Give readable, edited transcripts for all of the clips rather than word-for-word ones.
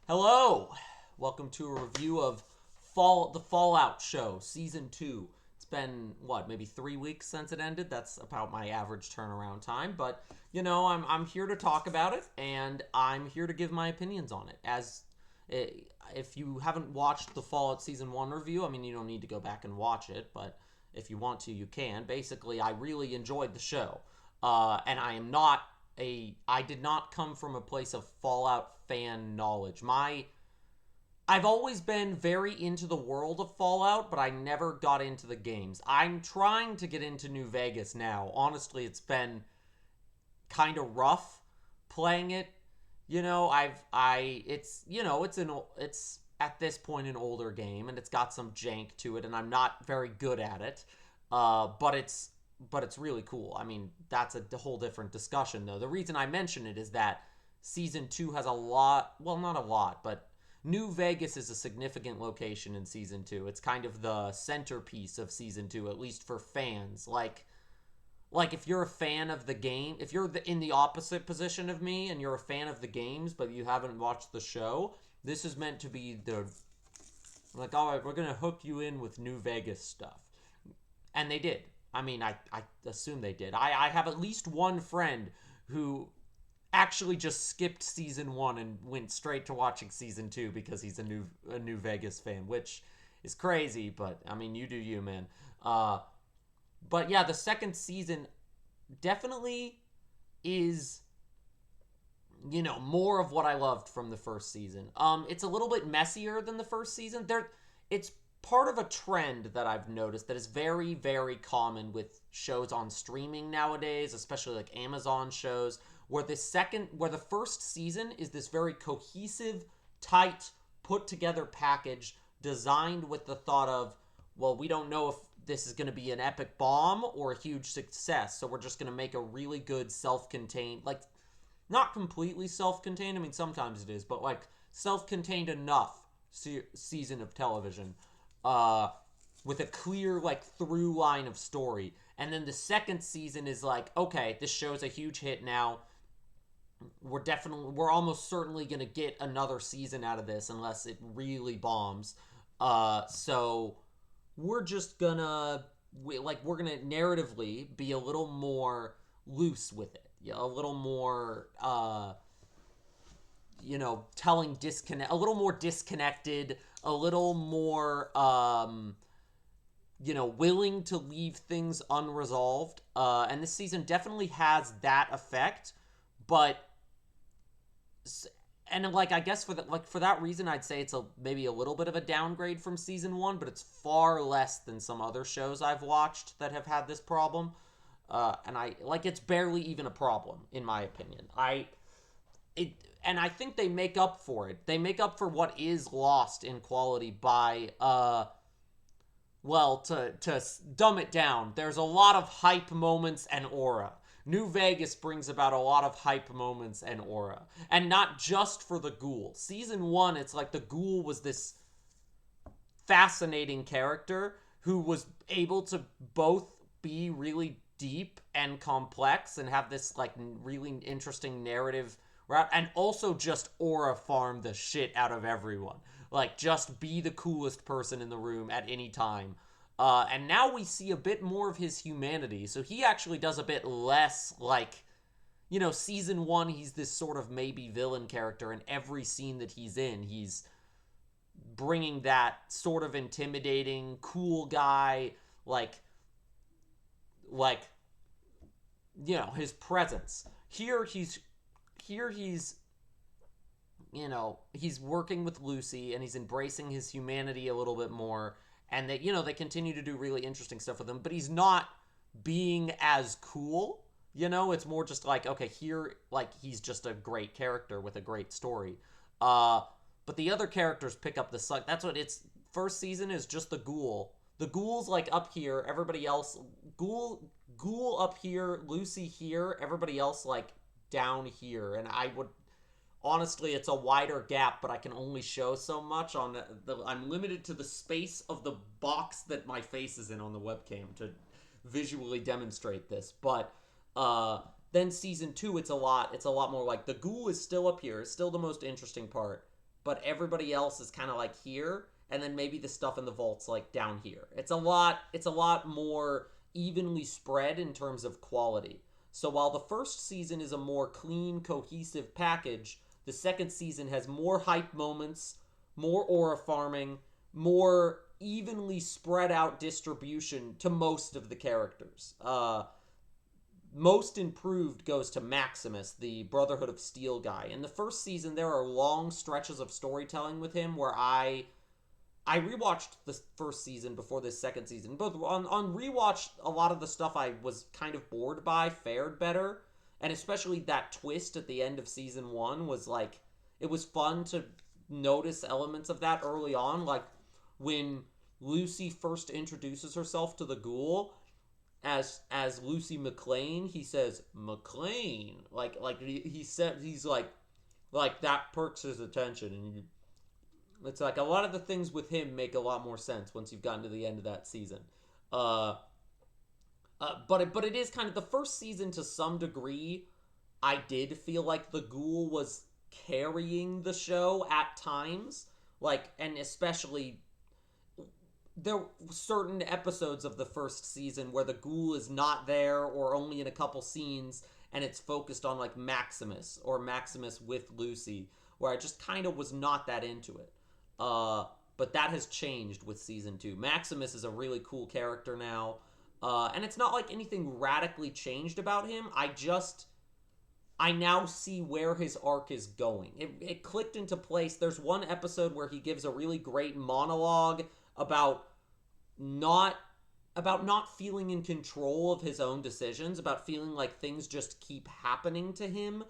Hello, welcome to a review of the Fallout show, season 2. It's been maybe 3 weeks since it ended. That's about my average turnaround time. But I'm here to talk about it, and I'm here to give my opinions on it. If you haven't watched the Fallout season 1 review, I mean, you don't need to go back and watch it, but if you want to, you can. Basically, I really enjoyed the show, and I did not come from a place of Fallout fan knowledge. I've always been very into the world of Fallout, but I never got into the games. I'm trying to get into New Vegas now. Honestly, it's been kind of rough playing it. It's at this point an older game, and it's got some jank to it, and I'm not very good at it. But it's really cool. I mean, that's a whole different discussion, though. The reason I mention it is that season 2 has a lot, well, not a lot, but New Vegas is a significant location in season 2. It's kind of the centerpiece of season 2, at least for fans. Like if you're a fan of the game, if you're in the opposite position of me and you're a fan of the games but you haven't watched the show, this is meant to be the like, all right, we're gonna hook you in with New Vegas stuff, and they did. I mean, I assume they did. I have at least one friend who actually just skipped season 1 and went straight to watching season 2 because he's a New Vegas fan, which is crazy. But I mean, you do you, man. But yeah, the second season definitely is more of what I loved from the first season. It's a little bit messier than the first season. It's part of a trend that I've noticed that is very, very common with shows on streaming nowadays, especially like Amazon shows, where the first season is this very cohesive, tight, put together package designed with the thought of, well, we don't know if this is going to be an epic bomb or a huge success, so we're just going to make a really good self-contained, like, not completely self-contained. I mean, sometimes it is, but like self-contained enough season of television, uh, with a clear like through line of story. And then the second season is like, okay, this show's a huge hit now. We're almost certainly gonna get another season out of this unless it really bombs. So we're just gonna we're gonna narratively be a little more loose with it, yeah, a little more telling disconnect, a little more disconnected, a little more willing to leave things unresolved. And this season definitely has that effect, but and like I guess for that reason, I'd say it's maybe a little bit of a downgrade from season 1, but it's far less than some other shows I've watched that have had this problem. And it's barely even a problem in my opinion. It and I think they make up for it. They make up for what is lost in quality by to dumb it down, there's a lot of hype moments and aura. New Vegas brings about a lot of hype moments and aura. And not just for the ghoul. Season 1, it's like the ghoul was this fascinating character who was able to both be really deep and complex and have this like really interesting narrative route, and also just aura farm the shit out of everyone. Like, just be the coolest person in the room at any time. And now we see a bit more of his humanity. So he actually does a bit less like, season 1, he's this sort of maybe villain character, and every scene that he's in, he's bringing that sort of intimidating, cool guy, like his presence. Here he's he's working with Lucy and he's embracing his humanity a little bit more, and they continue to do really interesting stuff with him, but he's not being as cool. It's more just like, okay, here, like, he's just a great character with a great story. uh but the other characters pick up the slack. That's what it's first season is just the ghoul's like up here, everybody else, ghoul up here, Lucy here, everybody else like down here. And I would honestly, it's a wider gap, but I can only show so much on I'm limited to the space of the box that my face is in on the webcam to visually demonstrate this. But then season 2, it's a lot more like the ghoul is still up here, it's still the most interesting part. but everybody else is kind of like here, and then maybe the stuff in the vault's like down here. It's a lot more evenly spread in terms of quality. So while the first season is a more clean, cohesive package, the second season has more hype moments, more aura farming, more evenly spread out distribution to most of the characters. Most improved goes to Maximus, the Brotherhood of Steel guy. In the first season, there are long stretches of storytelling with him where I rewatched the first season before this second season. Both on rewatch, a lot of the stuff I was kind of bored by fared better, and especially that twist at the end of season one was like it was fun to notice elements of that early on, like when Lucy first introduces herself to the ghoul as Lucy McLean. He says McLean, like he said, he's like that perks his attention, and it's like a lot of the things with him make a lot more sense once you've gotten to the end of that season. But it is kind of the first season to some degree. I did feel like the ghoul was carrying the show at times, like, and especially there were certain episodes of the first season where the ghoul is not there or only in a couple scenes, and it's focused on like Maximus or Maximus with Lucy, where I just kind of was not that into it. But that has changed with season two. Maximus is a really cool character now, and it's not like anything radically changed about him. I now see where his arc is going. It clicked into place. There's one episode where he gives a really great monologue about not feeling in control of his own decisions, about feeling like things just keep happening to him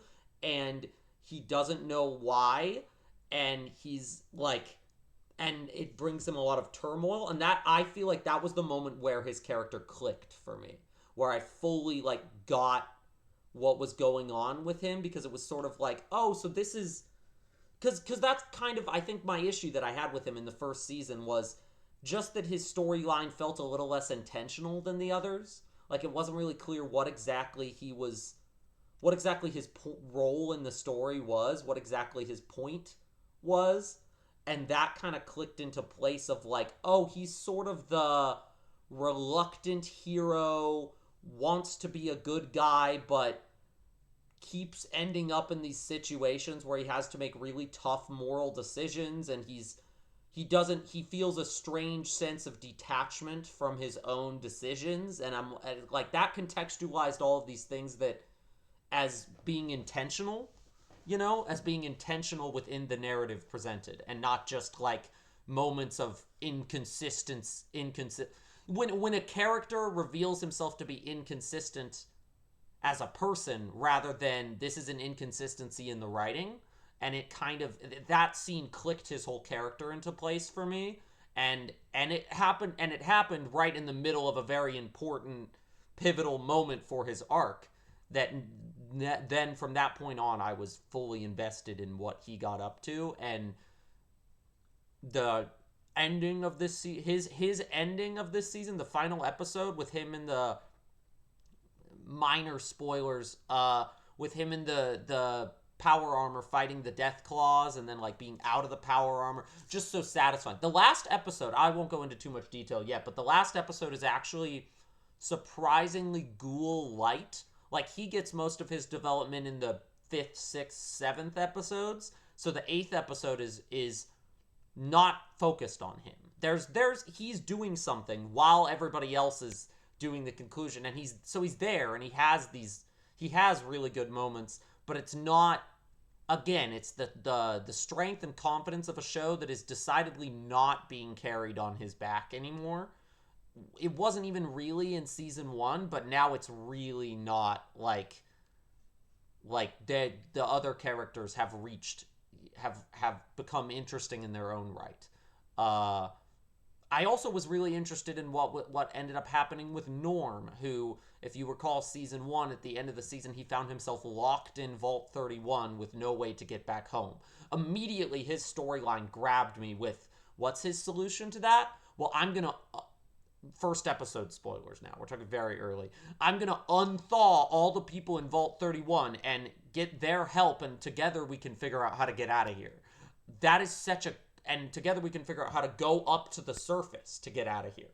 and he doesn't know why, and he's like, and it brings him a lot of turmoil, and that, I feel like that was the moment where his character clicked for me, where I fully like got what was going on with him, because it was sort of like, oh, so this is because that's kind of, I think, my issue that I had with him in the first season was just that his storyline felt a little less intentional than the others. Like, it wasn't really clear what exactly his role in the story was, what exactly his point was, and that kind of clicked into place of like, oh, he's sort of the reluctant hero, wants to be a good guy, but keeps ending up in these situations where he has to make really tough moral decisions, and he feels a strange sense of detachment from his own decisions, and I'm like, that contextualized all of these things that as being intentional, as being intentional within the narrative presented, and not just like moments of when a character reveals himself to be inconsistent as a person rather than this is an inconsistency in the writing, and it kind of, that scene clicked his whole character into place for me, and it happened right in the middle of a very important pivotal moment for his arc, that then from that point on I was fully invested in what he got up to. And the ending of this his ending of this season, the final episode with him in the minor spoilers, with him in the power armor fighting the Death Claws, and then like being out of the power armor, just so satisfying. The last episode, I won't go into too much detail yet, but the last episode is actually surprisingly ghoul light. Like, he gets most of his development in the 5th, 6th, 7th episodes, so the 8th episode is not focused on him. He's doing something while everybody else is doing the conclusion, and he's there, and he has really good moments, but it's not, again, it's the strength and confidence of a show that is decidedly not being carried on his back anymore. It wasn't even really in season 1, but now it's really not like the other characters have become interesting in their own right. I also was really interested in what ended up happening with Norm, who, if you recall season 1, at the end of the season, he found himself locked in Vault 31 with no way to get back home. Immediately, his storyline grabbed me with, what's his solution to that? Well, I'm going to... First episode spoilers now. We're talking very early. I'm going to unthaw all the people in Vault 31 and get their help, and together we can figure out how to get out of here. that is such a, and together we can figure out how to go up to the surface to get out of here.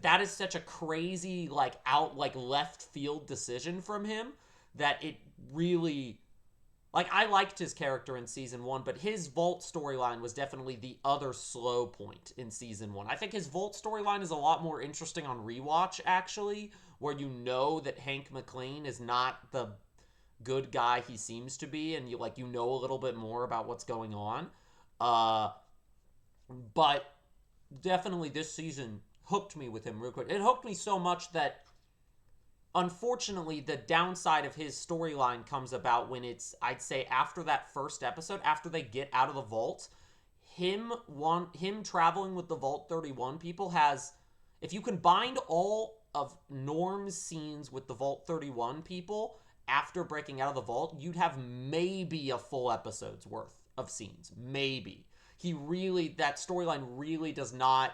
That is such a crazy, like, out, like, left field decision from him that it really, like, I liked his character in season one, but his Vault storyline was definitely the other slow point in season one. I think his Vault storyline is a lot more interesting on rewatch, actually, where you know that Hank McClane is not the good guy he seems to be, and you know a little bit more about what's going on. Uh, but definitely this season hooked me with him real quick. It hooked me so much that unfortunately the downside of his storyline comes about when it's, I'd say, after that first episode, after they get out of the vault, him traveling with the Vault 31 people has, if you combined all of Norm's scenes with the Vault 31 people after breaking out of the vault, you'd have maybe a full episode's worth of scenes. Maybe. That storyline really does not,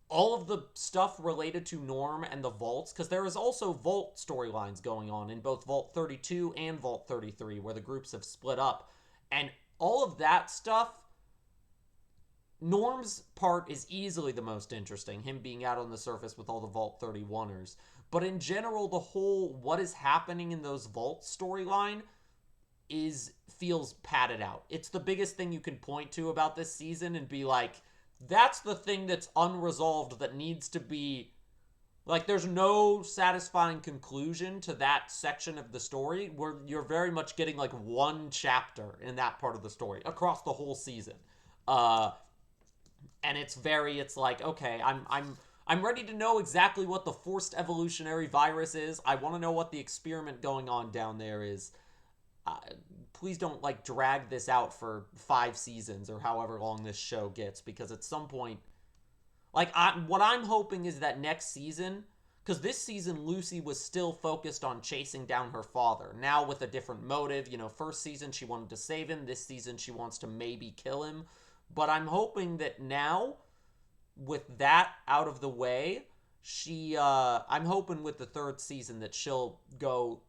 all of the stuff related to Norm and the vaults, because there is also vault storylines going on in both Vault 32 and Vault 33, where the groups have split up. And all of that stuff, Norm's part is easily the most interesting, him being out on the surface with all the Vault 31ers. But in general, the whole what is happening in those vaults storyline feels padded out. It's the biggest thing you can point to about this season and be like, that's the thing that's unresolved that needs to be, like, there's no satisfying conclusion to that section of the story, where you're very much getting like one chapter in that part of the story across the whole season. And it's like, okay, I'm ready to know exactly what the forced evolutionary virus is. I want to know what the experiment going on down there is. Please don't, like, drag this out for 5 seasons or however long this show gets, because at some point, like, what I'm hoping is that next season, because this season Lucy was still focused on chasing down her father, now with a different motive. First season she wanted to save him, this season she wants to maybe kill him. But I'm hoping that now, with that out of the way, I'm hoping with the third season that she'll go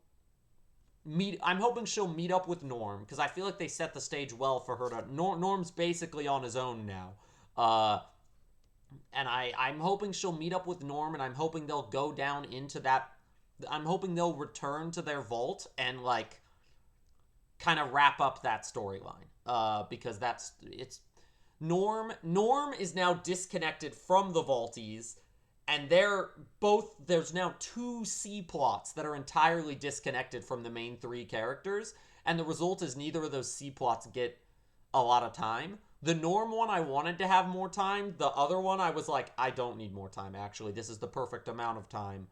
I'm hoping she'll meet up with Norm, because I feel like they set the stage well for her to, Norm's basically on his own now. And I'm hoping she'll meet up with Norm, and I'm hoping they'll go down into that, I'm hoping they'll return to their vault and, like, kind of wrap up that storyline. Because it's Norm is now disconnected from the Vaulties, and there's now 2 C plots that are entirely disconnected from the main 3 characters, and the result is neither of those C plots get a lot of time. The Norm one, I wanted to have more time. The other one, I was like, I don't need more time, actually. This is the perfect amount of time.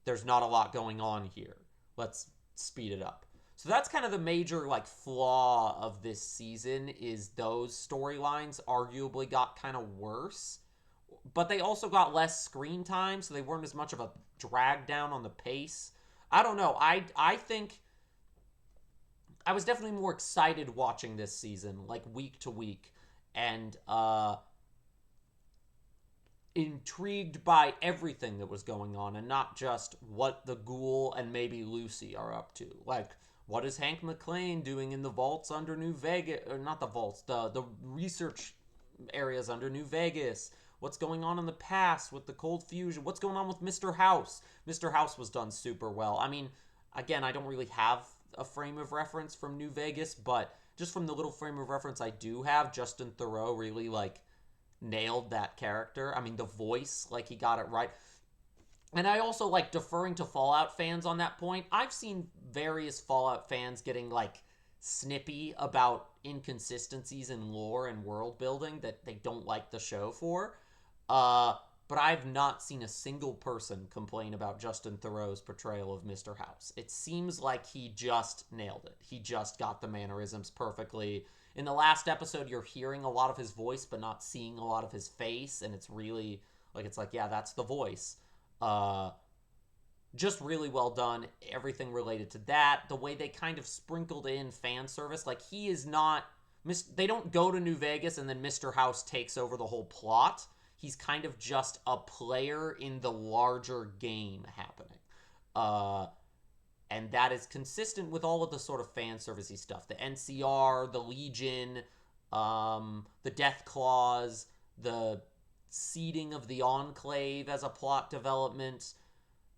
There's not a lot going on here. Let's speed it up. So that's kind of the major, like, flaw of this season, is those storylines arguably got kind of worse. But they also got less screen time, so they weren't as much of a drag down on the pace. I don't know. I think I was definitely more excited watching this season, like, week to week, and intrigued by everything that was going on, and not just what the Ghoul and maybe Lucy are up to. Like, what is Hank McClane doing in the vaults under New Vegas? Or not the vaults, the research areas under New Vegas? What's going on in the past with the cold fusion? What's going on with Mr. House? Mr. House was done super well. I mean, again, I don't really have a frame of reference from New Vegas, but just from the little frame of reference I do have, Justin Theroux really, like, nailed that character. I mean, the voice, like, he got it right. And I also like deferring to Fallout fans on that point. I've seen various Fallout fans getting, like, snippy about inconsistencies in lore and world building that they don't like the show for. But I've not seen a single person complain about Justin Theroux's portrayal of Mr. House. It seems like he just nailed it. He just got the mannerisms perfectly. In the last episode, you're hearing a lot of his voice, but not seeing a lot of his face, and it's really, like, it's like, yeah, that's the voice. Just really well done. Everything related to that. The way they kind of sprinkled in fan service. Like, he is not... They don't go to New Vegas and then Mr. House takes over the whole plot. He's kind of just a player in the larger game happening. And that is consistent with all of the sort of fan servicey stuff. The NCR, the Legion, the Death Claws, the seeding of the Enclave as a plot development.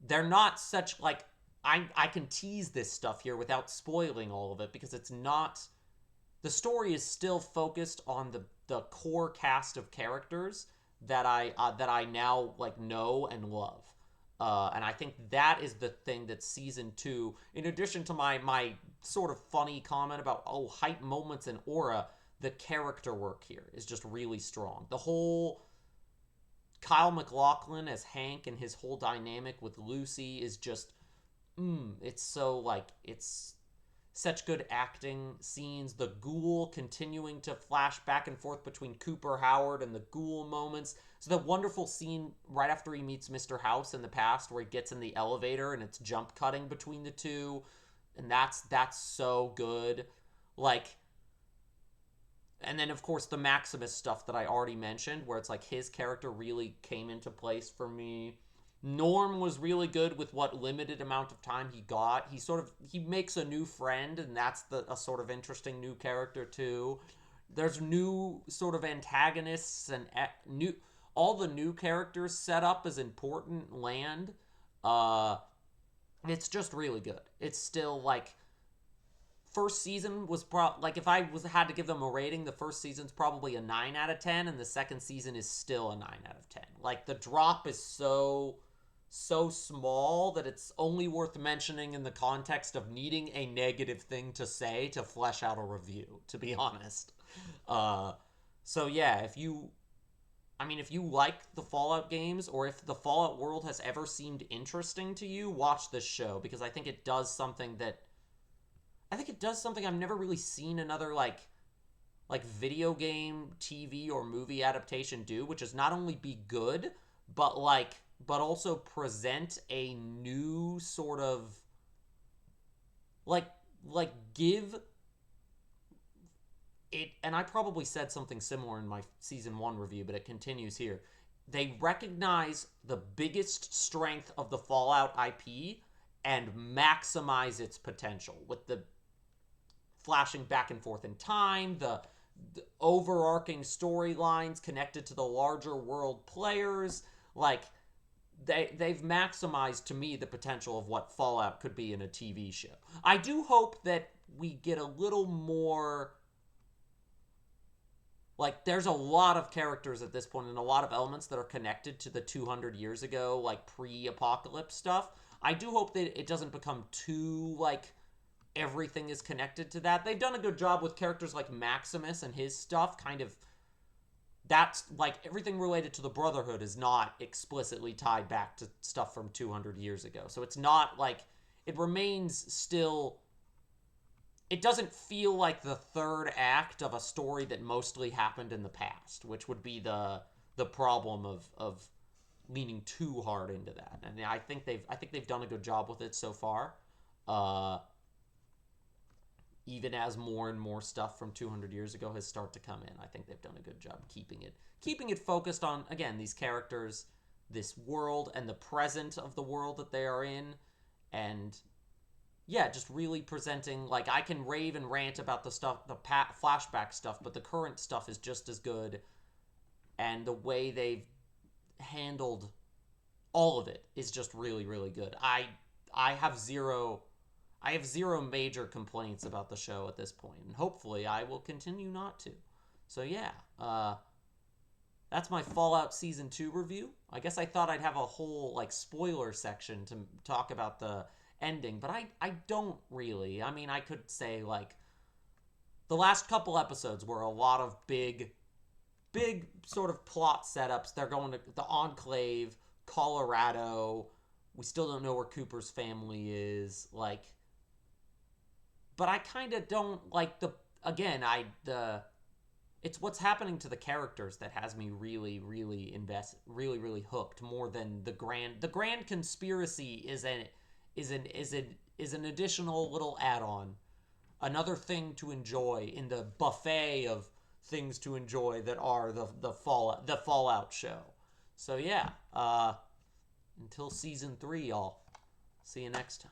They're not such like I can tease this stuff here without spoiling all of it because it's not the story is still focused on the core cast of characters that I now like know and love. And I think that is the thing that season two, in addition to my sort of funny comment about hype moments and aura, the character work here is just really strong. The whole Kyle MacLachlan as Hank and his whole dynamic with Lucy is just it's so like it's such good acting scenes. The ghoul continuing to flash back and forth between Cooper Howard and the ghoul moments. So the wonderful scene right after he meets Mr. House in the past where he gets in the elevator and it's jump cutting between the two. And that's so good. Like, and then of course the Maximus stuff that I already mentioned where it's like his character really came into place for me. Norm was really good with what limited amount of time he got. He makes a new friend, and that's a sort of interesting new character too. There's new sort of antagonists and new all the new characters set up as important land. It's just really good. It's still like first season was like if I had to give them a rating, the first season's probably a 9 out of 10 and the second season is still a 9 out of 10. Like the drop is so small that it's only worth mentioning in the context of needing a negative thing to say to flesh out a review, to be honest. So yeah, if you like the Fallout games, or if the Fallout world has ever seemed interesting to you, watch this show, because I think it does something I've never really seen another like video game, TV, or movie adaptation do, which is not only be good, but also present a new sort of like give it. And I probably said something similar in my season 1 review, but it continues here. They recognize the biggest strength of the Fallout IP and maximize its potential with the flashing back and forth in time, the overarching storylines connected to the larger world players. Like they've maximized, to me, the potential of what Fallout could be in a TV show. I do hope that we get a little more. Like, there's a lot of characters at this point and a lot of elements that are connected to the 200 years ago, like, pre-apocalypse stuff. I do hope that it doesn't become too, like, everything is connected to that. They've done a good job with characters like Maximus and his stuff, kind of. That's, like, everything related to the Brotherhood is not explicitly tied back to stuff from 200 years ago. So it's not, like, it remains still. It doesn't feel like the third act of a story that mostly happened in the past, which would be the problem of leaning too hard into that. And I think they've done a good job with it so far. Even as more and more stuff from 200 years ago has started to come in, I think they've done a good job keeping it focused on, again, these characters, this world, and the present of the world that they are in, and yeah, just really presenting, like, I can rave and rant about the stuff, the flashback stuff, but the current stuff is just as good, and the way they've handled all of it is just really, really good. I have zero major complaints about the show at this point, and hopefully I will continue not to. So yeah, that's my Fallout Season 2 review. I guess I thought I'd have a whole, like, spoiler section to talk about the ending, but I don't really. I mean, I could say, like, the last couple episodes were a lot of big sort of plot setups. They're going to the Enclave, Colorado. We still don't know where Cooper's family is, like, but I kind of don't like it's what's happening to the characters that has me really, really really hooked more than the grand conspiracy is an additional little add-on, another thing to enjoy in the buffet of things to enjoy that are the Fallout show. So yeah, until season 3, y'all. See you next time.